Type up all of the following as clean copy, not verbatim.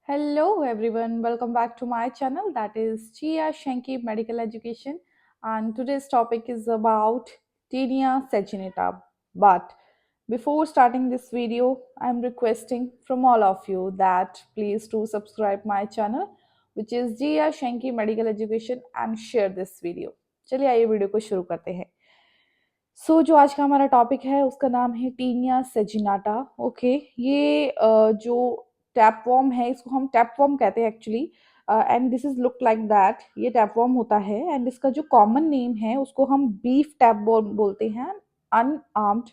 Hello everyone, welcome back to my channel that is Chia Shanky Medical Education, and today's topic is about Tinea saginata. But before starting this video, I'm requesting from all of you that please do subscribe my channel which is Chia Shanky Medical Education and share this video. चलिए आइए video को शुरू करते हैं। जो आज का हमारा टॉपिक है उसका नाम है टीनिया सेजिनाटा। ओके, ये जो टैपवॉर्म है इसको हम टैपवॉर्म कहते हैं actually, and this is look like that. ये टैपवॉर्म होता है एंड इसका जो कॉमन नेम है उसको हम बीफ टैपवॉर्म बोलते हैं। अनआर्म्ड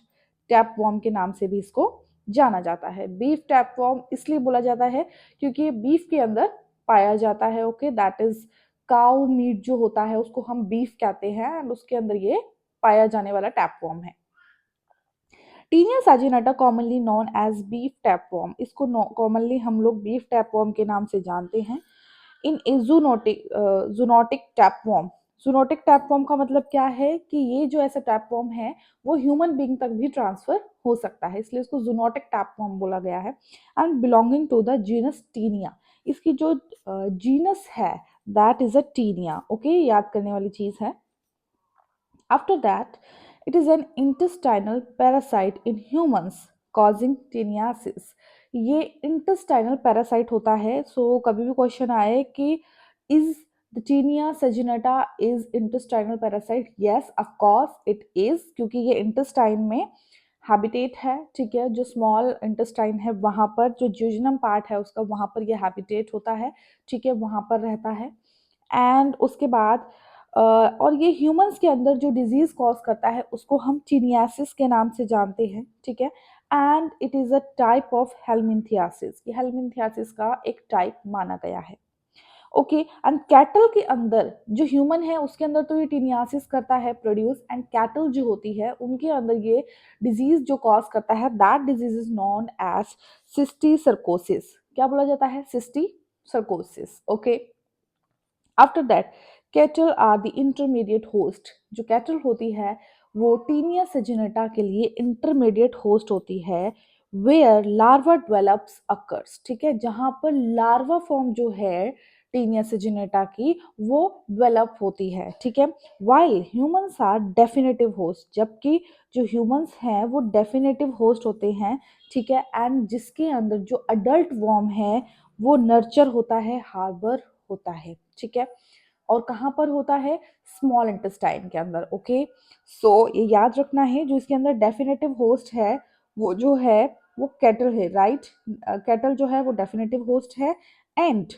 टैपवॉर्म के नाम से भी इसको जाना जाता है। बीफ टैपवॉर्म इसलिए बोला जाता है क्योंकि ये बीफ के अंदर पाया जाता है। Okay, that is cow meat जो होता है उसको हम बीफ कहते हैं एंड उसके अंदर ये पाया जाने वाला टैपवॉर्म है। Taenia saginata commonly known as beef tapeworm, इसको कॉमनली हम लोग बीफ टैपवॉर्म के नाम से जानते हैं। इन जूनोटिक टैपवॉर्म, जूनोटिक टैपवॉर्म का मतलब क्या है कि ये जो ऐसा टैपवॉर्म है वो ह्यूमन बीइंग तक भी ट्रांसफर हो सकता है, इसलिए इसको जूनोटिक टैपवॉर्म बोला गया है। And belonging to the genus Taenia, इसकी जो जीनस है that is a Taenia. Okay, याद करने वाली चीज है। After that, it is an intestinal parasite in humans causing teniasis. ये intestinal parasite होता है। कभी भी क्वेश्चन आए कि is the Taenia saginata is intestinal parasite? Yes, of course it is, क्योंकि ये intestine में हैबिटेट है। ठीक है, जो स्मॉल इंटेस्टाइन है वहां पर, जो ज्यूजनम पार्ट है उसका, वहां पर ये हैबिटेट होता है। ठीक है, वहां पर रहता है। एंड उसके बाद और ये ह्यूमंस के अंदर जो डिजीज कॉज करता है उसको हम टीनियासिस के नाम से जानते हैं। ठीक है, and it is a type of helminthiasis, ये हेलमिंथियासिस का एक टाइप माना गया है। ओके, एंड कैटल के अंदर जो ह्यूमन है उसके अंदर तो ये टीनियासिस करता है प्रोड्यूस, एंड कैटल जो होती है उनके अंदर ये डिजीज जो कॉज करता है that disease is known as cysticercosis. क्या बोला जाता है? Cysticercosis. Okay, after that cattle are the intermediate host. जो कैटल होती है वो टीनिया सेजिनेटा के लिए इंटरमीडिएट होस्ट होती है। वेयर लार्वा डेवलप्स अकर्स, ठीक है, जहां पर लार्वा फॉर्म जो है टीनिया सेजिनेटा की वो डेवलप होती है। ठीक है, while humans are definitive host, जबकि जो ह्यूमंस हैं वो डेफिनेटिव होस्ट होते हैं। ठीक है, एंड जिसके अंदर जो अडल्ट वॉर्म है वो नर्चर होता है, हार्बर होता है। ठीक है, और कहाँ पर होता है? स्मॉल इंटेस्टाइन के अंदर। ओके, ये याद रखना है, जो इसके अंदर डेफिनेटिव होस्ट है वो जो है वो कैटल है। राइट, कैटल जो है वो डेफिनेटिव होस्ट है, एंड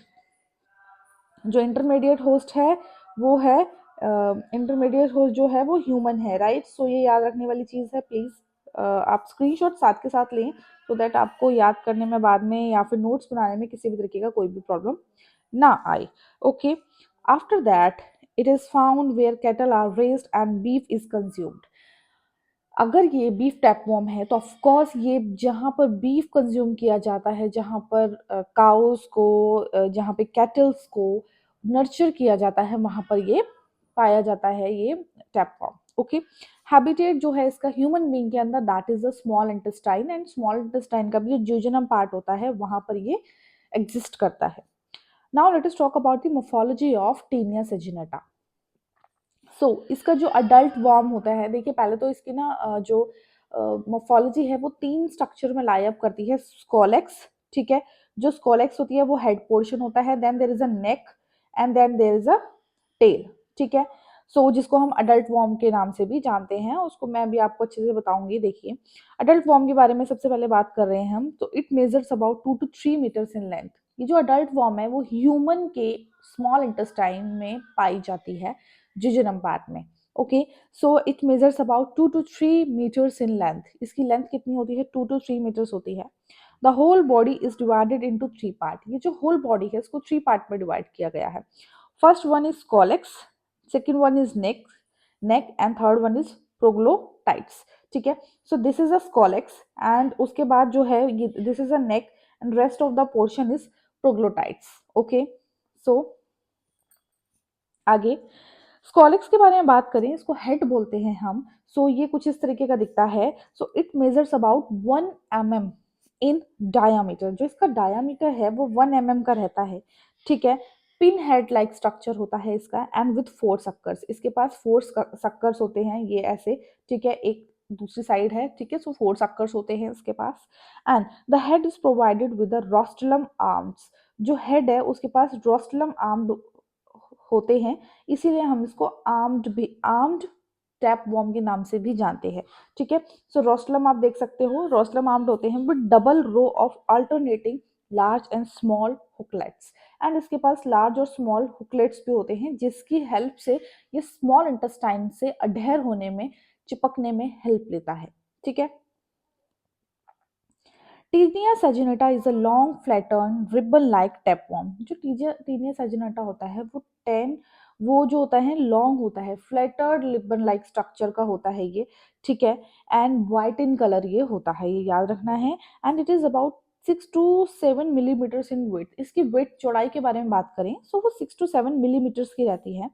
जो इंटरमीडिएट होस्ट है वो है इंटरमीडिएट होस्ट जो है वो ह्यूमन है। राइट, ये याद रखने वाली चीज़ है। प्लीज़ आप स्क्रीनशॉट साथ के साथ लें सो दैट आपको याद करने में बाद में या फिर नोट्स बनाने में किसी भी तरीके का कोई भी प्रॉब्लम ना आए। Okay, after that it is found where cattle are raised and beef is consumed. अगर ये बीफ टैपवॉर्म है तो ऑफ कोर्स ये जहाँ पर बीफ कंज्यूम किया जाता है, जहाँ पर काउस को जहाँ पे कैटल्स को नर्चर किया जाता है वहाँ पर ये पाया जाता है ये टैपवॉर्म। ओके, हैबिटेट जो है इसका ह्यूमन बीइंग के अंदर that is the small intestine, and small intestine का भी जो ज्यूजनम पार्ट होता है वहाँ पर ये एग्जिस्ट करता है। Now let us talk about the morphology of Taenia saginata. इसका जो अडल्ट वॉर्म होता है, देखिए पहले तो इसकी ना जो मोर्फोलॉजी है वो तीन स्ट्रक्चर में लाइअप करती है। स्कोलेक्स, ठीक है, जो स्कोलेक्स होती है वो हेड पोर्शन होता है, then there is a neck and then there is a tail. ठीक है, जिसको हम अडल्ट वॉर्म के नाम से भी जानते हैं, उसको मैं भी आपको अच्छे से बताऊंगी। देखिए, अडल्ट वॉर्म के बारे में सबसे पहले बात कर रहे हैं हम, तो it measures about 2 to 3 metres in length. ये जो अडल्ट वॉर्म है वो ह्यूमन के स्मॉल इंटेस्टाइन में पाई जाती है, जिजनम पार्ट में। Okay, it measures about 2 to 3 metres in length. इसकी लेंथ कितनी होती है? 2 to 3 मीटर्स होती है। The whole body is divided into 3 part. ये जो होल बॉडी है इसको 3 पार्ट में डिवाइड किया गया है। First one is scolex, second one is neck and third one is proglottids. ठीक है, this is a scolex, and उसके बाद जो है ये this is a neck and rest of the portion is proglottids. Okay, so आगे scolex के बारे में बात करें, इसको हेड बोलते हैं हम। ये कुछ इस तरीके का दिखता है। It measures about 1 mm in diameter. जो इसका डायामीटर है वो 1 mm का रहता है, ठीक है। पिन हेड लाइक स्ट्रक्चर होता है इसका, एंड विथ 4 सक्कर्स। इसके पास 4 सक्कर्स होते हैं, ये ऐसे, ठीक है, एक दूसरी साइड है, ठीक है। सो 4 सक्कर्स होते हैं इसके पास। And the head is provided with the rostellum arms. जो हेड है उसके पास रोस्टुलम आर्म होते हैं, इसीलिए हम इसको आर्म्ड टैप वॉर्म के नाम से भी जानते हैं, ठीक है। सो रोस्टुलम आप देख सकते हो, रोस्टुलम आर्म्ड होते हैं with double row of alternating large and small hooklets. And इसके पास लार्ज और स्मॉल हुकलेट्स भी होते हैं, जिसकी हेल्प से ये स्मॉल इंटेस्टाइन से अडहेर होने में, चिपकने में हेल्प लेता है, ठीक है। Taenia saginata is a long flattened ribbon like tapeworm. जो टीनिया सैजिनेटा होता है वो जो होता है लॉन्ग होता है, फ्लैटर्ड रिबन लाइक स्ट्रक्चर का होता है ये, ठीक है। एंड वाइट इन कलर ये होता है, ये याद रखना है। And it is about 6 to 7 millimetres in width. इसकी वेट चौड़ाई के बारे में बात करें सो वो 6 to 7 मिलीमीटर्स की रहती है।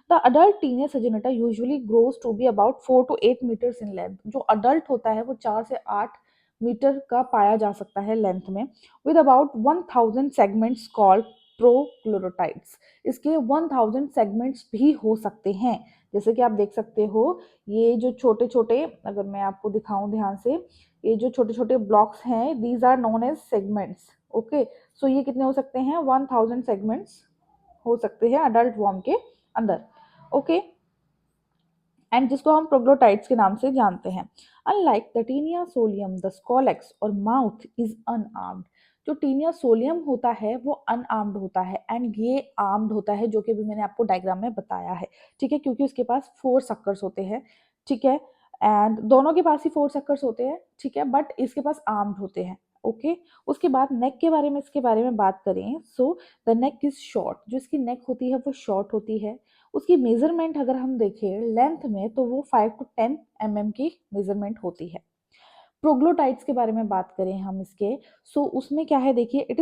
The adult Taenia saginata usually grows to be about 4 to 8 metres in length. जो अडल्ट होता है वो 4 से 8 मीटर का पाया जा सकता है लेंथ में, विद अबाउट 1000 सेगमेंट्स कॉल्ड प्रोक्लोरोटाइड्स। इसके 1000 सेगमेंट्स भी हो सकते हैं, जैसे कि आप देख सकते हो, ये जो छोटे छोटे, अगर मैं आपको दिखाऊं ध्यान से, ये जो छोटे छोटे ब्लॉक्स हैं, these are known as segments, okay. So ये कितने हो सकते हैं, 1000 सेगमेंट्स हो सकते हैं अडल्ट वॉर्म के अंदर, ओके। एंड जिसको हम प्रोग्लोटाइड्स के नाम से जानते हैं। Unlike the taenia solium, the scolex और माउथ इज अनआर्म्ड। जो टीनिया सोलियम होता है वो अनआर्म्ड होता है, एंड ये आर्म्ड होता है, जो कि भी मैंने आपको डायग्राम में बताया है, ठीक है, क्योंकि उसके पास 4 सक्कर्स होते हैं, ठीक है। एंड दोनों के पास ही 4 सक्कर्स होते हैं, ठीक है, बट इसके पास आर्म्ड होते हैं, ओके। उसके बाद नेक के बारे में, इसके बारे में बात करें so the neck is short. जो इसकी नेक होती है वो शॉर्ट होती है। उसकी मेजरमेंट अगर हम देखें लेंथ में तो वो 5 to 10 mm की मेजरमेंट होती है। प्रोग्लोटाइड्स के बारे में बात करें हम इसके, सो उसमें क्या है, देखिए, इट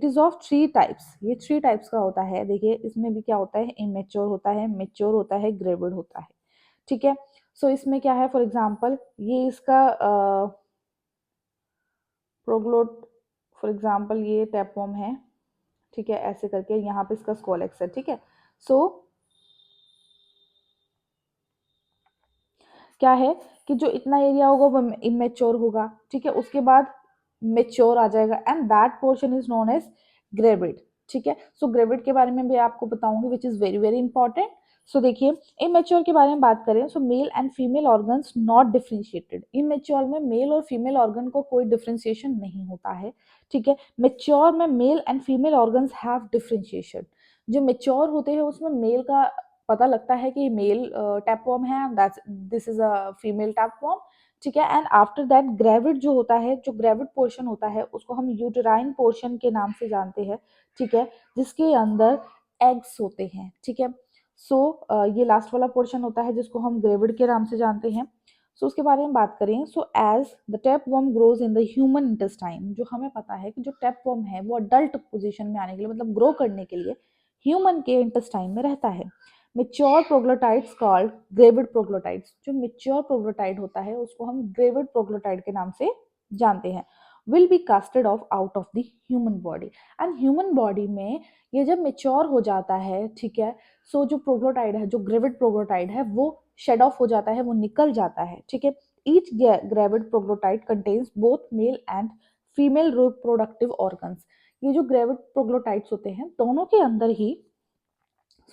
इज ऑफ 3 टाइप्स। ये 3 टाइप्स का होता है, देखिए इसमें भी क्या होता है, इमेच्योर होता है, मेच्योर होता है, ग्रेविड होता है, ठीक है। सो इसमें क्या है, फॉर एग्जाम्पल ये इसका प्रोग्लोट, फॉर एग्जाम्पल ये टैपवॉर्म है, ठीक है, ऐसे करके यहाँ पे इसका स्कॉलेक्स है, ठीक है। सो क्या है कि जो इतना एरिया होगा वो इमेच्योर होगा, ठीक है। उसके बाद मेच्योर आ जाएगा, and that portion is known as gravid, ठीक है। सो ग्रेविड के बारे में भी आपको बताऊंगी, which is very very important. So देखिए, इमेच्योर के बारे में बात करें, so male and female organs not differentiated. Immature में मेल और फीमेल ऑर्गन को कोई डिफ्रेंशिएशन नहीं होता है, ठीक है। मेच्योर में mail and female organs have differentiation. जो मेच्योर होते हैं उसमें मेल का पता लगता है कि मेल टैपवॉर्म है, that's this is a female tapeworm, ठीक है। एंड आफ्टर दैट ग्रेविड जो होता है, जो ग्रेविड पोर्शन होता है उसको हम यूटेराइन पोर्शन के नाम से जानते हैं, ठीक है, जिसके अंदर एग्स होते हैं, ठीक है। सो ये लास्ट वाला पोर्शन होता है जिसको हम ग्रेविड के नाम से जानते हैं। सो उसके बारे में बात करें, so as the tapeworm grows in the human intestine. जो हमें पता है कि जो टैपवॉर्म है वो अडल्ट पोजिशन में आने के लिए, मतलब ग्रो करने के लिए ह्यूमन के इंटेस्टाइन में रहता है। Mature proglottids called gravid proglottids. जो मेच्योर प्रोग्लोटाइड होता है उसको हम ग्रेविड प्रोग्लोटाइड के नाम से जानते हैं। Will be casted of out of the human body. And human body में ये जब मेच्योर हो जाता है, ठीक है, सो जो प्रोग्लोटाइड है, जो ग्रेविड प्रोग्लोटाइड है, वो शेड ऑफ हो जाता है, वो निकल जाता है, ठीक है। Each gravid proglottid contains both male and female reproductive organs. ये जो ग्रेविड प्रोग्लोटाइड्स होते हैं दोनों के अंदर ही,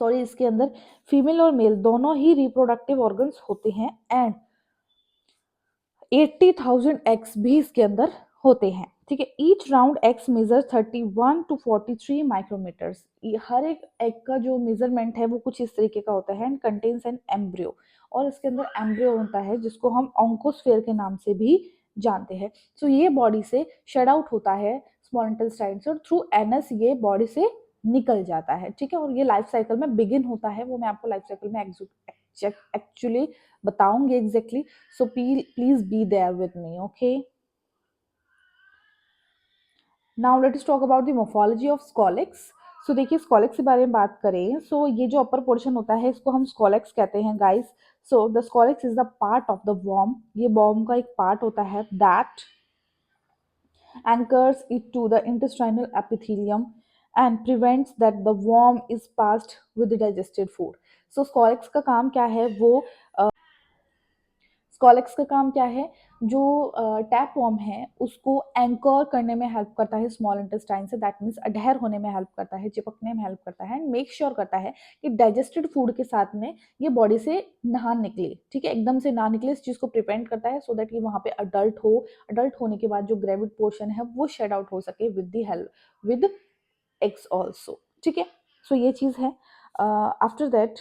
सॉरी, इसके अंदर फीमेल और मेल दोनों ही रिप्रोडक्टिव ऑर्गन्स होते हैं, एंड 80,000 एग्स भी इसके अंदर होते हैं, ठीक है। Each round eggs measure 31 to 43 micrometers. हर एक एग का जो मेजरमेंट है वो कुछ इस तरीके का होता है, एंड कंटेन्स एन एम्ब्रियो। और इसके अंदर एम्ब्रियो होता है जिसको हम ऑन्कोस्फेयर के नाम से भी जानते हैं। सो ये बॉडी से शेड आउट होता है स्मॉल इंटेस्टाइन से, और थ्रू एनस ये बॉडी से निकल जाता है, ठीक है। और ये लाइफ साइकिल में बिगिन होता है, वो मैं आपको लाइफ साइकिल में एक्चुअली बताऊंगी exactly. So please be there with me, okay. Now let us talk about the morphology of scolex. So देखिए, स्कॉलेक्स के बारे में बात करें, सो ये जो अपर पोर्शन होता है इसको हम स्कॉलेक्स कहते हैं guys. So the scolex is the part of the worm. ये वॉर्म का एक पार्ट होता है that anchors it to the intestinal epithelium and prevents that the worm is passed with the digested food. So scolex का काम क्या है, वो स्कॉलेक्स का काम क्या है, जो टैप वॉर्म है उसको एंकर करने में हेल्प करता है स्मॉल इंटेस्टाइन से, दैट मीन्स अडहेर होने में हेल्प करता है, चिपकने में हेल्प करता है, एंड मेक श्योर करता है कि डाइजेस्टेड फूड के साथ में ये बॉडी से ना निकले, ठीक है, एकदम से ना निकले, इस चीज को प्रिवेंट करता है, सो दैट ये वहां पे अडल्ट हो, अडल्ट होने के बाद जो ग्रेविड पोर्शन है वो शेड आउट हो सके with the help with eggs also, ठीक है। सो ये चीज है। आफ्टर दैट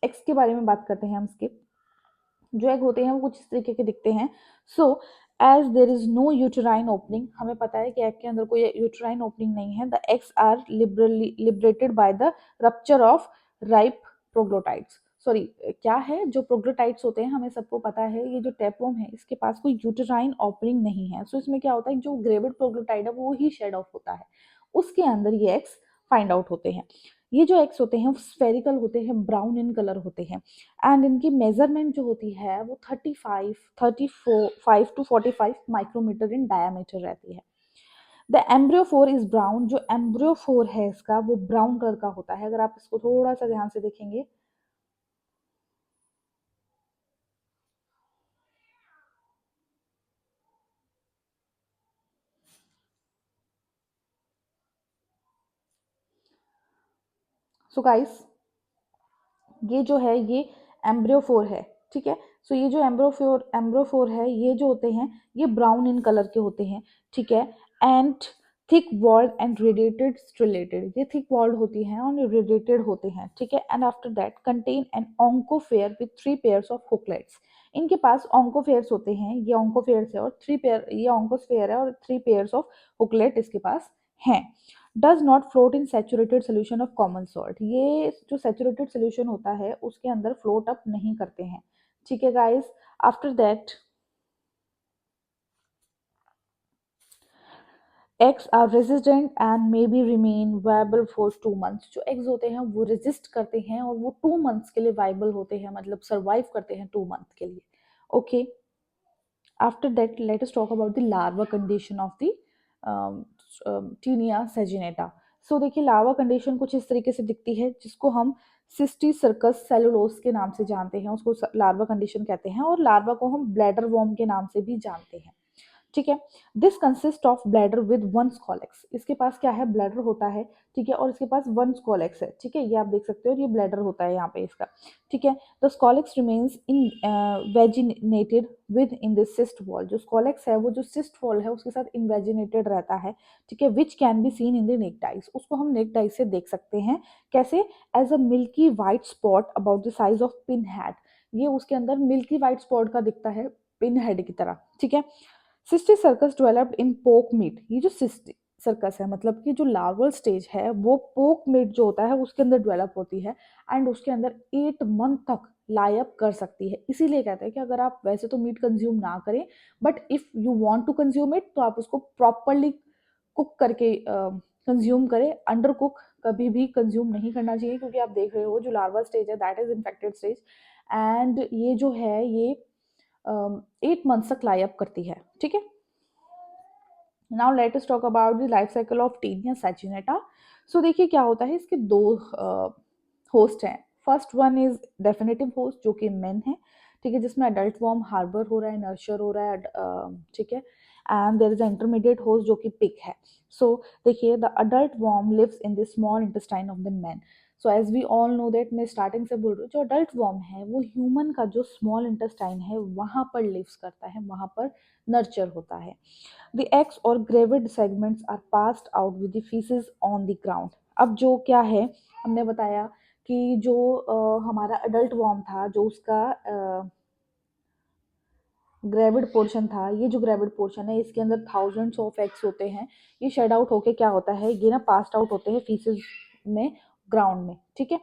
एग्स के बारे में बात करते हैं हम इसके। जो एग होते हैं वो कुछ इस तरीके के दिखते हैं। So as there is no uterine opening, हमें पता है कि एग के अंदर कोई यूटेराइन ओपनिंग नहीं है। The eggs are liberated by the rupture of ripe proglottids, sorry क्या है, जो प्रोग्लोटाइड्स होते हैं हमें सबको पता है, ये जो टेपवर्म है इसके पास कोई यूटेराइन ओपनिंग नहीं है। सो इसमें क्या होता है, जो ग्रेविड प्रोग्लोटाइड है वो ही शेड ऑफ होता है, उसके अंदर ये एग्स फाइंड आउट होते हैं। ये जो एग्स होते हैं वो स्फेरिकल होते हैं, ब्राउन इन कलर होते हैं, एंड इनकी मेजरमेंट जो होती है वो 35 टू 45 माइक्रोमीटर इन डायमीटर रहती है। द एम्ब्रियोफोर इज ब्राउन, जो एम्ब्रियोफोर है इसका वो ब्राउन कलर का होता है। अगर आप इसको थोड़ा सा ध्यान से देखेंगे, सो गाइस ये जो है ये एम्ब्रियोफोर है, ठीक है। सो ये जो एम्ब्रियोफोर है, ये जो होते हैं ये ब्राउन इन कलर के होते हैं, ठीक है। And thick walled and radiated striated, ये थिक वॉल्ड होती हैं और रेडिएटेड होते हैं, ठीक है। And after that contain an oncosphere with 3 pairs of hooklets, इनके पास ऑन्कोफेयर्स होते हैं, ये ऑन्कोफेयर्स है और 3 पेयर, ये ऑन्कोस्फेयर है और 3 पेयर्स ऑफ हुकलेट इसके पास हैं। Does not float in saturated solution of common salt, ये जो सैचुरेटेड सोल्यूशन होता है उसके अंदर फ्लोट अप नहीं करते हैं, ठीक है guys. After that eggs are resistant and maybe remain viable for 2 months, जो eggs होते हैं वो resist करते हैं और वो 2 months के लिए viable होते हैं, मतलब survive करते हैं 2 month के लिए, okay। After that, let us talk about the larva condition of the Taenia saginata. So देखिए लार्वा कंडीशन कुछ इस तरीके से दिखती है, जिसको हम सिस्टी सर्कस सेलुलोस के नाम से जानते हैं, उसको लार्वा कंडीशन कहते हैं, और लार्वा को हम ब्लैडर वॉर्म के नाम से भी जानते हैं, ठीक है। This consist of bladder with one scolex, इसके पास क्या है, ब्लैडर होता है, ठीक है, और इसके पास वन स्कॉलेक्स है, ठीक है, ये आप देख सकते हो, ये ब्लैडर होता है यहाँ पे इसका, ठीक है। The scolex remains invaginated within this cyst wall, जो स्कॉलेक्स है वो जो सिस्ट वॉल है उसके साथ इन्वेजिनेटेड रहता है, ठीक है, which can be seen in the naked eyes, उसको हम नेक डाइस से देख सकते हैं, कैसे, as a milky white spot about the size of pin head, ये उसके अंदर मिल्की वाइट स्पॉट का दिखता है पिन हेड की तरह, ठीक है। सिस्टिक सर्कस डेवलप्ड इन पोक मीट, ये जो सिस्टिक सर्कस है मतलब कि जो लार्वल स्टेज है वो पोक मीट जो होता है उसके अंदर डेवलप होती है, एंड उसके अंदर 8 मंथ तक लाइअप कर सकती है। इसीलिए कहते हैं कि अगर आप वैसे तो मीट कंज्यूम ना करें, but if you want to consume it तो आप उसको प्रॉपरली कुक करके कंज्यूम करें। अंडर कुक कभी भी कंज्यूम नहीं करना चाहिए, क्योंकि आप देख रहे हो जो लार्वा स्टेज है that is infected stage, and ये जो है ये 8 मंथ तक लाइअप करती है, ठीक है। Now let us talk about the life cycle of Taenia saginata. So देखिए क्या होता है, इसके दो होस्ट हैं। First one is definitive host जो कि मेन है, ठीक है, जिसमें अडल्ट वॉर्म हार्बर हो रहा है, नर्चर हो रहा है, ठीक है। And there is intermediate host जो कि पिक है। सो देखिए the adult worm lives in the small intestine of the man. So as we all know that, मैं स्टार्टिंग से बोल रही हूँ, जो अडल्ट वॉर्म है वो ह्यूमन का जो स्मॉल इंटेस्टाइन है वहाँ पर लिव्स करता है, वहाँ पर नर्चर होता है। The eggs or gravid segments are passed out with the feces on the ground. अब जो क्या है, हमने बताया कि जो हमारा अडल्ट वॉर्म था, जो उसका ग्रेविड पोर्शन था, ये जो ग्रेविड पोर्शन है इसके अंदर थाउजेंड्स ऑफ एग्स होते हैं, ये शेड आउट होके क्या होता है, ये ना पास्ड आउट होते हैं फीसेस में, ग्राउंड में, ठीक है,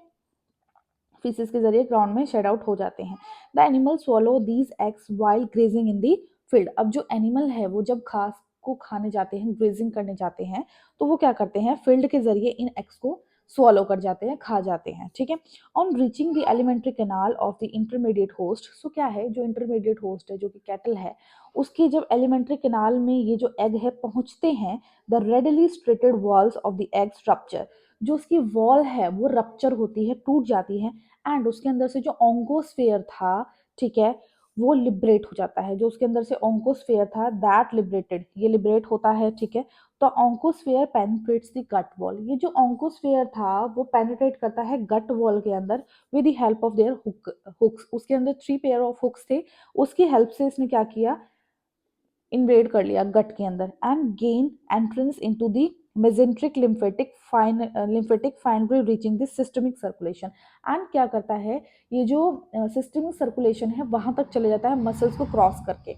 फीसेस के जरिए ग्राउंड में शेड आउट हो जाते हैं। The animal swallow these eggs while grazing in the field. अब जो एनिमल है वो जब घास को खाने जाते हैं, ग्रेजिंग करने जाते हैं, तो वो क्या करते हैं, फील्ड के जरिए इन एग्स को swallow कर जाते हैं, खा जाते हैं, ठीक है। On reaching the alimentary canal of the intermediate host, so क्या है जो इंटरमीडिएट होस्ट है जो कि कैटल है, उसके जब एलिमेंट्री कैनाल में ये जो एग है पहुंचते हैं, the radially striated walls of the eggs rupture, जो उसकी वॉल है वो रप्चर होती है, टूट जाती है, एंड उसके अंदर से जो ओंकोस्फेयर था, ठीक है, वो लिबरेट हो जाता है। जो उसके अंदर से ओंकोस्फेयर था दैट लिबरेटेड, ये लिबरेट होता है, ठीक है। तो ओंकोस्फेयर पेनिट्रेट्स द गट वॉल, ये जो ओंकोस्फेयर था वो पेनिट्रेट करता है गट वॉल के अंदर with the help of their hooks, उसके अंदर 3 पेयर ऑफ हुक्स थे, उसकी हेल्प से इसने क्या किया, इन्वेड कर लिया गट के अंदर, and gain entrance into the mesenteric lymphatic finery reaching the systemic circulation, and क्या करता है, ये जो सिस्टमिक सर्कुलेशन है वहां तक चले जाता है मसल्स को क्रॉस करके,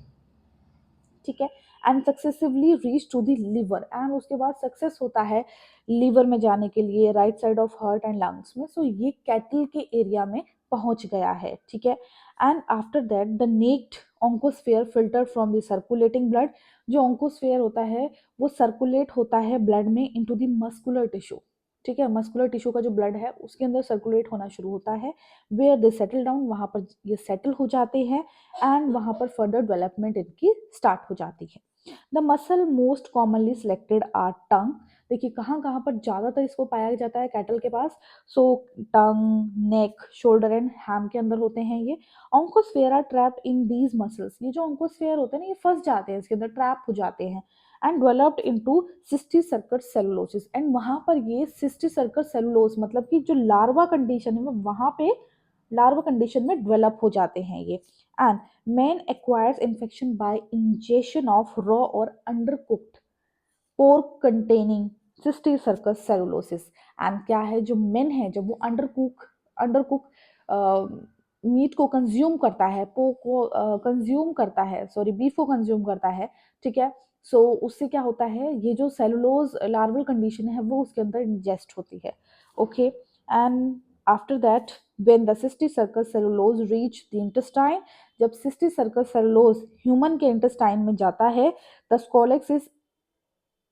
ठीक है, and successively reach to the liver, and उसके बाद सक्सेस होता है लीवर में जाने के लिए, right side of heart and lungs में। सो ये कैटल के एरिया में पहुंच गया है, ठीक है। And after that the naked oncosphere filter from the circulating blood, जो ओंकोस्फेयर होता है वो सर्कुलेट होता है ब्लड में इनटू द मस्कुलर टिश्यू, ठीक है, मस्कुलर टिश्यू का जो ब्लड है उसके अंदर सर्कुलेट होना शुरू होता है, वेयर दे सेटल डाउन, वहां पर ये सेटल हो जाते हैं, एंड वहां पर फर्दर डेवलपमेंट इनकी स्टार्ट हो जाती है। The muscle most commonly selected are टंग, देखिए कहाँ कहाँ पर ज़्यादातर इसको पाया जाता है कैटल के पास, सो टंग, नेक, शोल्डर एंड हैम के अंदर होते हैं ये। Oncosphere are trapped in these muscles, ये जो ऑन्कोस्फेयर होते हैं ना ये फंस जाते हैं इसके अंदर, ट्रैप हो जाते हैं, and developed into cysticercus cellulosae, and वहां पर ये सिस्टिक सर्कस सेलुलोस मतलब कि जो लार्वा कंडीशन है वहां पे लार्वा कंडीशन में डेवलप हो जाते हैं ये। And man acquires infection by injection of raw और undercooked pork containing cysticercus cellulosae, and क्या है जो मेन है जब वो अंडरकुक मीट को कंज्यूम करता है, पोर्क को कंज्यूम करता है, सॉरी बीफ को कंज्यूम करता है, ठीक है। सो उससे क्या होता है, ये जो सेलुलोज लार्वल कंडीशन है वो उसके अंदर इंजेस्ट होती है, okay. And after that when the cystic circus cellulose reach the intestine, जब cystic circus cellulose ह्यूमन के इंटेस्टाइन में जाता है, the scolex is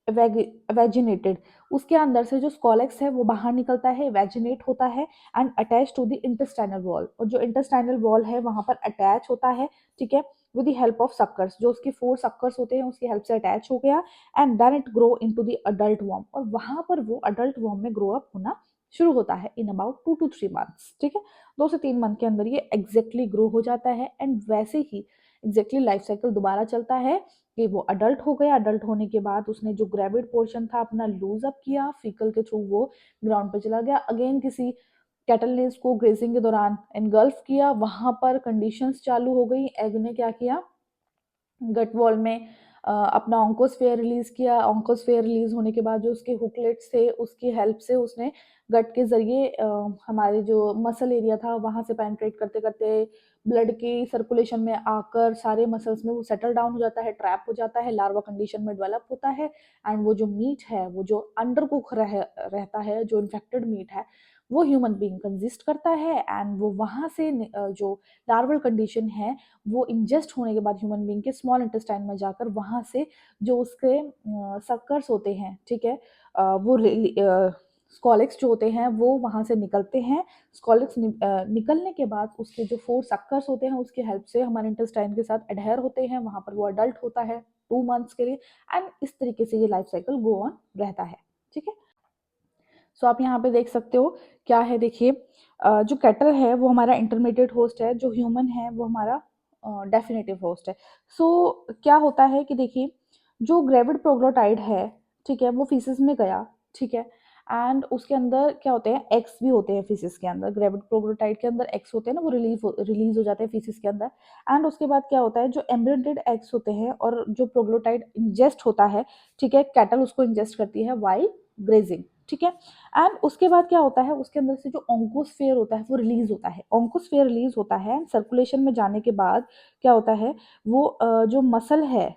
वैजिनेटेड, उसके अंदर से जो स्कॉलेक्स है वो बाहर निकलता है, वैजिनेट होता है, and attach to the intestinal wall, और जो इंटेस्टाइनल वॉल है वहां पर अटैच होता है, ठीक है, with the help of suckers, जो उसके 4 सक्कर्स होते हैं उसकी हेल्प से अटैच हो गया, and then it grow into the adult worm, और वहां पर वो अडल्ट वॉर्म में ग्रो अप होना शुरू होता है इन अबाउट 2 to 3 months, ठीक है, 2 से 3 मंथ के अंदर ये एग्जैक्टली ग्रो हो जाता है, एंड वैसे ही एग्जैक्टली लाइफ साइकिल दोबारा चलता है कि वो अडल्ट हो गया, अडल्ट होने के बाद उसने जो ग्रेविड पोर्शन था अपना लूज अप किया, फीकल के थ्रू वो ग्राउंड पे चला गया, अगेन किसी कैटल ने इसको ग्रेजिंग के दौरान एनगल्फ किया, वहां पर कंडीशंस चालू हो गई, एग ने क्या किया, गट वॉल में अपना ऑन्कोस्फेयर रिलीज किया, ऑन्कोस्फेयर रिलीज होने के बाद जो उसके हुकलेट्स थे उसकी हेल्प से उसने गट के जरिए हमारे जो मसल एरिया था वहां से पेनिट्रेट करते करते ब्लड की सर्कुलेशन में आकर सारे मसल्स में वो सेटल डाउन हो जाता है, ट्रैप हो जाता है, लार्वा कंडीशन में डेवलप होता है, एंड वो जो मीट है वो जो अंडर कुक रहता है, जो इन्फेक्टेड मीट है वो ह्यूमन बीइंग कंजिस्ट करता है, एंड वो वहां से जो लार्वल कंडीशन है वो इंजेस्ट होने के बाद ह्यूमन बीइंग के स्मॉल इंटेस्टाइन में जाकर वहां से जो उसके सक्कर्स होते हैं, ठीक है, वो स्कॉलिक्स जो होते हैं वो वहां से निकलते हैं, स्कॉलिक्स निकलने के बाद उसके जो 4 सक्कर्स होते हैं उसकी हेल्प से हमारे इंटेस्टाइन के साथ एडहेयर होते हैं, वहां पर वो अडल्ट होता है 2 मंथ्स के लिए, एंड इस तरीके से ये लाइफ साइकिल गो ऑन रहता है, ठीक है। सो आप यहाँ पे देख सकते हो क्या है, देखिए जो कैटल है वो हमारा इंटरमीडिएट होस्ट है, जो ह्यूमन है वो हमारा डेफिनेटिव होस्ट है। सो क्या होता है कि देखिए जो ग्रेविड प्रोग्लोटाइड है, ठीक है, वो फीसिस में गया, ठीक है, एंड उसके अंदर क्या होते हैं, एक्स भी होते हैं फीसिस के अंदर, ग्रेविड प्रोग्लोटाइड के अंदर एक्स होते हैं ना, वो रिलीज हो जाते हैं फीसिस के अंदर, एंड उसके बाद क्या होता है जो एम्ब्रियोनेटेड एक्स होते हैं और जो प्रोग्लोटाइड इंजेस्ट होता है, ठीक है, कैटल उसको इंजेस्ट करती है वाइल ग्रेजिंग, ठीक है, एंड उसके बाद क्या होता है उसके अंदर से जो ऑन्कोस्फेयर होता है वो रिलीज होता है, ऑन्कोस्फेयर रिलीज होता है, सर्कुलेशन में जाने के बाद क्या होता है वो जो मसल है,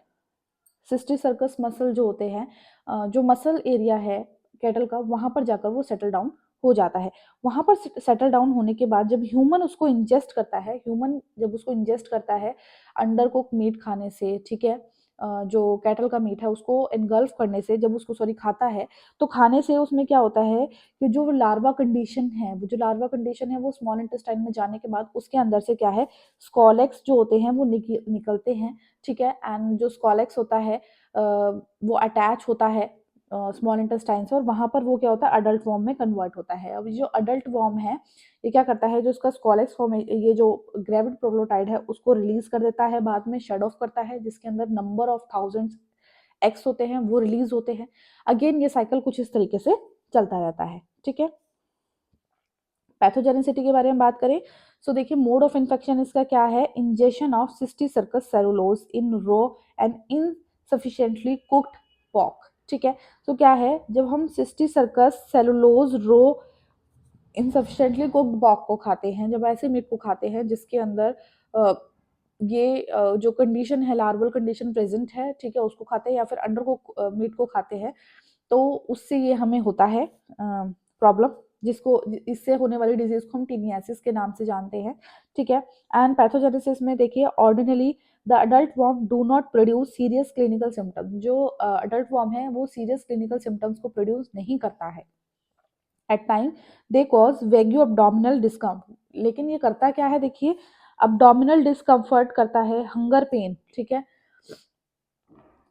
सिस्टिक सर्कस मसल जो होते हैं, जो मसल एरिया है कैटल का वहां पर जाकर वो सेटल डाउन हो जाता है, वहां पर सेटल डाउन होने के बाद जब ह्यूमन उसको इंजेस्ट करता है, ह्यूमन जब उसको इंजेस्ट करता है अंडर कुक मीट खाने से, ठीक है, जो कैटल का मीट है उसको इनगल्फ करने से, जब उसको सॉरी खाता है, तो खाने से उसमें क्या होता है कि जो लार्वा कंडीशन है, वो जो लार्वा कंडीशन है वो स्मॉल इंटेस्टाइन में जाने के बाद उसके अंदर से क्या है, स्कॉलेक्स जो होते हैं वो निकलते हैं, ठीक है। एंड जो स्कॉलेक्स होता है वो अटैच होता है स्मॉल इंटेस्टाइन से, और वहां पर वो क्या होता है, अडल्ट वॉर्म में कन्वर्ट होता है। अब जो अडल्ट वॉर्म है ये क्या करता है, जो इसका स्कॉलेक्स फॉर्म है, ये जो ग्रेविड प्रोग्लोटाइड है उसको रिलीज कर देता है, बाद में शेड ऑफ करता है, जिसके अंदर नंबर ऑफ थाउजेंड्स एक्स होते हैं वो रिलीज होते हैं। अगेन ये साइकिल कुछ इस तरीके से चलता रहता है, ठीक है। पैथोजेनिसिटी के बारे में बात करें, सो देखिए मोड ऑफ इन्फेक्शन इसका क्या है, injection of cysticercus cellulosae in raw and insufficiently cooked pork, ठीक है। तो क्या है, जब हम cysticercus cellulosae raw insufficiently cooked pork को खाते हैं, जब ऐसे मीट को खाते हैं जिसके अंदर जो कंडीशन है, लार्वल कंडीशन प्रेजेंट है, ठीक है, उसको खाते हैं या फिर अंडर कुक मीट को खाते हैं, तो उससे ये हमें होता है प्रॉब्लम, जिसको इससे होने वाली डिजीज को हम टीनियासिस के नाम से जानते हैं, ठीक है। एंड पैथोजेनेसिस में देखिए ordinarily the adult worm do not produce serious clinical symptoms, जो अडल्ट वॉर्म है वो सीरियस क्लिनिकल सिम्टम्स को प्रोड्यूस नहीं करता है। At time they cause vague abdominal discomfort, लेकिन ये करता क्या है, देखिए abdominal डिस्कम्फर्ट करता है, हंगर पेन, ठीक है,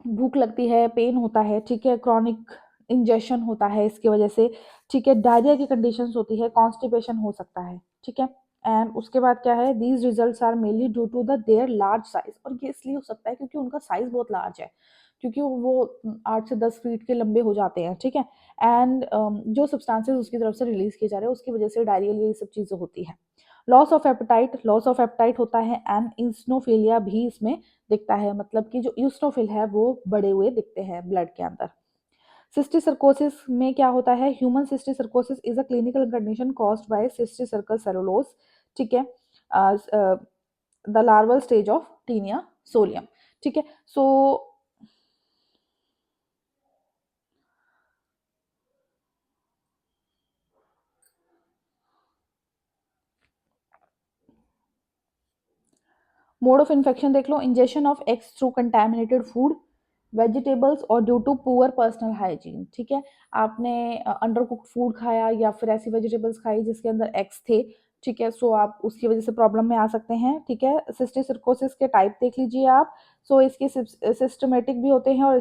भूख लगती है, पेन होता है, ठीक है, क्रॉनिक इंजेक्शन होता है इसकी वजह से, ठीक है, डायरिया की कंडीशंस होती है, कॉन्स्टिपेशन हो सकता है, ठीक है। एंड उसके बाद क्या है, these results are mainly due to the their large size, और ये इसलिए हो सकता है क्योंकि उनका साइज बहुत लार्ज है, क्योंकि वो 8 से 10 फीट के लंबे हो जाते हैं, ठीक है। एंड जो सब्सटेंसेस उसकी तरफ से रिलीज किए जा रहे हैं उसकी वजह से डायरियल ये सब चीज़ें होती है। लॉस ऑफ एपेटाइट होता है, एंड इंस्नोफिलिया भी इसमें दिखता है, मतलब कि जो यूस्नोफिल है वो बड़े हुए दिखते हैं ब्लड के अंदर। सिस्टिसर्कोसिस में क्या होता है, human cysticercosis is a clinical condition caused by cysticercus cellulosae, ठीक है, the larval stage of Taenia solium, ठीक है। सो मोड ऑफ इन्फेक्शन देख लो, injection of eggs through contaminated food, vegetables और due to poor personal hygiene, ठीक है। आपने अंडर कुक्ड फूड खाया या फिर ऐसी वेजिटेबल्स खाई जिसके अंदर एग्स थे, ठीक है, सो आप उसकी वजह से प्रॉब्लम में आ सकते हैं, ठीक है। सिस्टिसर्कोसिस के टाइप देख लीजिए आप, सो इसके सिस्टमेटिक भी होते हैं और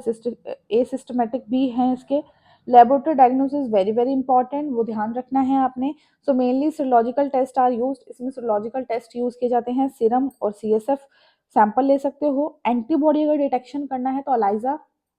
एसिस्टमेटिक भी हैं इसके। Laboratory diagnosis very very important, वो ध्यान रखना है आपने। So mainly serological test are used, इसमें सीरोलॉजिकल टेस्ट यूज किए जाते हैं, सीरम और सीएसएफ सैंपल ले सकते हो। एंटीबॉडी अगर डिटेक्शन करना है तो अलाइजा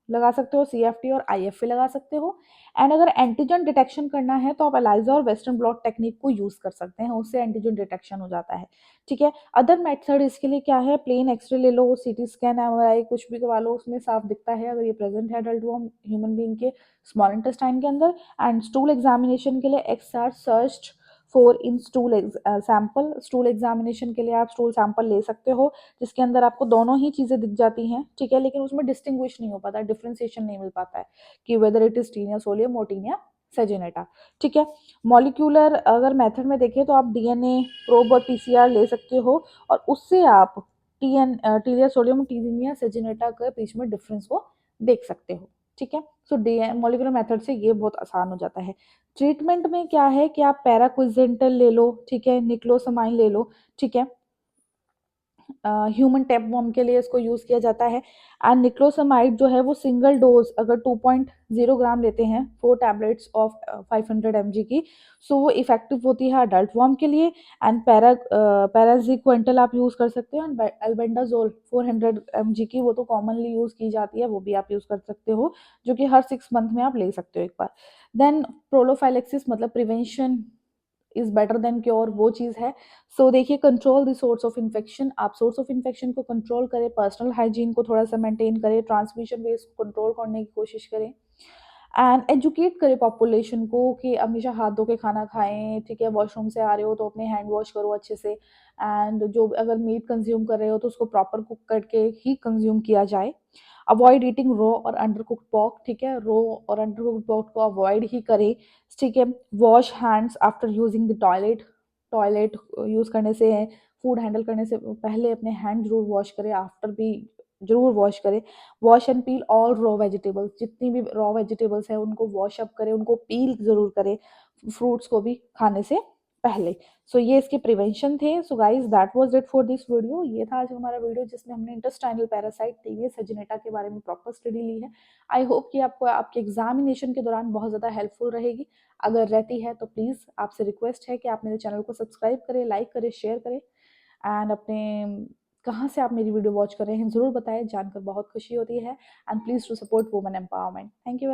लगा सकते हो, सीएफटी और आईएफए लगा सकते हो। एंड अगर एंटीजन डिटेक्शन करना है तो आप एलाइजा और वेस्टर्न ब्लॉट टेक्निक को यूज कर सकते हैं, उससे एंटीजन डिटेक्शन हो जाता है, ठीक है। अदर मेथड इसके लिए क्या है, प्लेन एक्सरे ले लो, सीटी स्कैन, एमआरआई कुछ भी करवा लो, उसमें साफ दिखता है अगर ये प्रेजेंट है अडल्ट वॉर्म ह्यूमन बीइंग के स्मॉल इंटेस्टाइन के अंदर। एंड स्टूल एग्जामिनेशन के लिए eggs are searched for in stool sample, stool examination के लिए आप स्टूल सैंपल ले सकते हो जिसके अंदर आपको दोनों ही चीजें दिख जाती हैं, ठीक है, लेकिन उसमें डिस्टिंग्विश नहीं हो पाता, डिफ्रेंसिएशन नहीं मिल पाता है कि whether it is taenia solium और टीनिया सेजिनेटा, ठीक है। मॉलिक्यूलर अगर मेथड में देखें तो आप डीएनए प्रोब और पीसीआर ले सकते हो, और उससे आप टीनिया सोलियम और टीनिया सेजिनेटा के बीच में डिफरेंस को देख सकते हो, ठीक है। सो मॉलिक्यूलर मेथड से ये बहुत आसान हो जाता है। ट्रीटमेंट में क्या है कि आप पैराक्विजेंटल ले लो, ठीक है, निक्लोसमाइन ले लो, ठीक है, ह्यूमन टैपवॉर्म के लिए इसको यूज किया जाता है। एंड निक्लोसमाइड जो है वो सिंगल डोज अगर 2.0 ग्राम लेते हैं 4 टैबलेट्स ऑफ 500 mg की, सो वो इफेक्टिव होती है अडल्ट वॉर्म के लिए। एंड पैराजीक्वेंटल आप यूज कर सकते हो, एंड एल्बेंडाजोल 400 mg की, वो तो कॉमनली यूज की जाती है, वो भी आप यूज कर सकते हो, जो कि हर 6 मंथ में आप ले सकते हो एक बार। देन प्रोलोफाइलेक्सिस मतलब prevention is better than cure, वो चीज है। सो देखिए control the source of infection, आप सोर्स ऑफ इन्फेक्शन को कंट्रोल करें, पर्सनल हाइजीन को थोड़ा सा मेंटेन करें, ट्रांसमिशन वेज को कंट्रोल करने की कोशिश करें, एंड एजुकेट करें पॉपुलेशन को कि हमेशा हाथ धो के खाना खाएं, ठीक है, वॉशरूम से आ रहे हो तो अपने हैंड वॉश करो अच्छे से। एंड जो अगर मीट कंज्यूम कर रहे हो तो उसको प्रॉपर कुक करके ही कंज्यूम किया जाए। अवॉइड ईटिंग रो और अंडर कुक्ड पॉक, ठीक है, रो और अंडर कुक्ड पॉक को अवॉइड ही करें, ठीक है। Wash hands after using the toilet, toilet use करने से, फूड हैंडल करने से पहले अपने हैंड जरूर वॉश करें, आफ्टर भी जरूर वॉश करें। Wash and peel all raw vegetables, जितनी भी रॉ वेजिटेबल्स है उनको वॉश अप करें, उनको पील जरूर करें फ्रूट्स को भी खाने से पहले। सो ये इसके प्रिवेंशन थे। So guys that was it for this video. ये था आज हमारा वीडियो जिसमें हमने इंटेस्टाइनल पैरासाइट टीनिया सैजिनेटा के बारे में प्रॉपर स्टडी ली है। आई होप कि आपको आपके एग्जामिनेशन के दौरान बहुत ज़्यादा हेल्पफुल रहेगी। अगर रहती है तो प्लीज़ आपसे रिक्वेस्ट है कि आप मेरे चैनल को सब्सक्राइब करें, लाइक करें, शेयर करें एंड अपने कहाँ से आप मेरी वीडियो वॉच कर रहे हैं ज़रूर बताएं, जानकर बहुत खुशी होती है। And please to support women empowerment. Thank you.